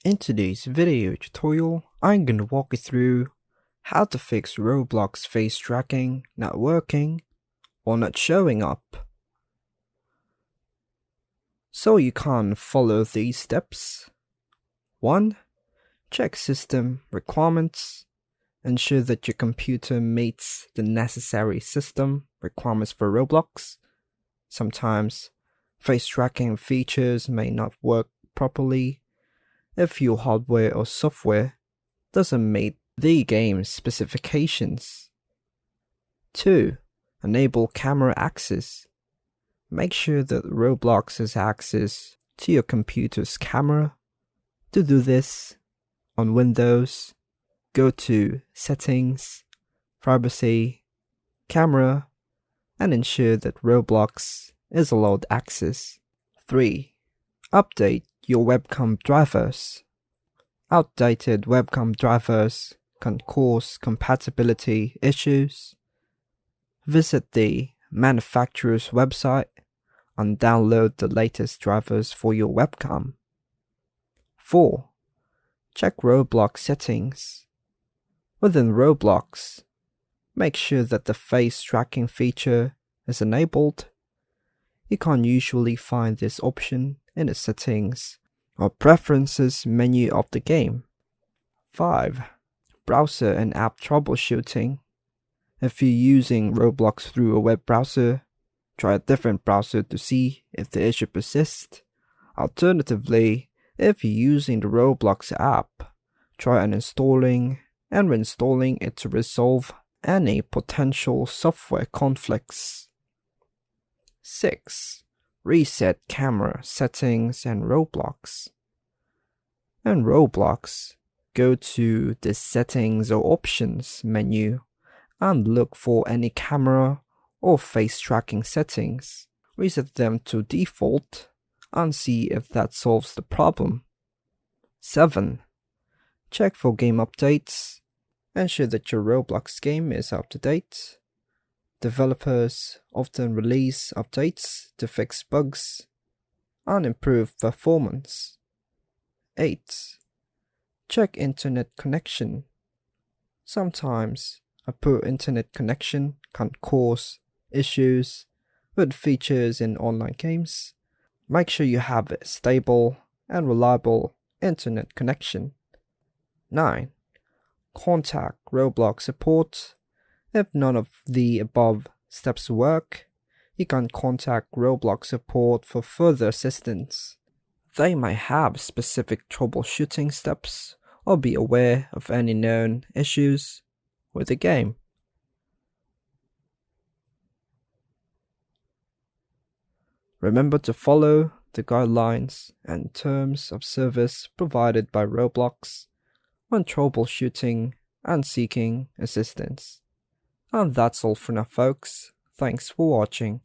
In today's video tutorial, I'm gonna walk you through how to fix Roblox face tracking not working or not showing up. So you can follow these steps. 1. Check system requirements. Ensure that your computer meets the necessary system requirements for Roblox. Sometimes face tracking features may not work properly if your hardware or software doesn't meet the game's specifications. 2. Enable camera access. Make sure that Roblox has access to your computer's camera. To do this, on Windows, go to Settings, Privacy, Camera, and ensure that Roblox is allowed access. 3. Update your webcam drivers. Outdated webcam drivers can cause compatibility issues. Visit the manufacturer's website and download the latest drivers for your webcam. 4. Check Roblox settings. Within Roblox, make sure that the face tracking feature is enabled. You can usually find this option in the settings or preferences menu of the game. 5. Browser and app troubleshooting. If you're using Roblox through a web browser, try a different browser to see if the issue persists. Alternatively, if you're using the Roblox app, try uninstalling and reinstalling it to resolve any potential software conflicts. 6. Reset camera settings in Roblox. In Roblox, go to the Settings or Options menu and look for any camera or face tracking settings. Reset them to default and see if that solves the problem. 7. Check for game updates. Ensure that your Roblox game is up to date. Developers often release updates to fix bugs and improve performance. 8. Check internet connection. Sometimes a poor internet connection can cause issues with features in online games. Make sure you have a stable and reliable internet connection. 9. Contact Roblox support. If none of the above steps work, you can contact Roblox support for further assistance. They may have specific troubleshooting steps or be aware of any known issues with the game. Remember to follow the guidelines and terms of service provided by Roblox when troubleshooting and seeking assistance. And that's all for now, folks. Thanks for watching.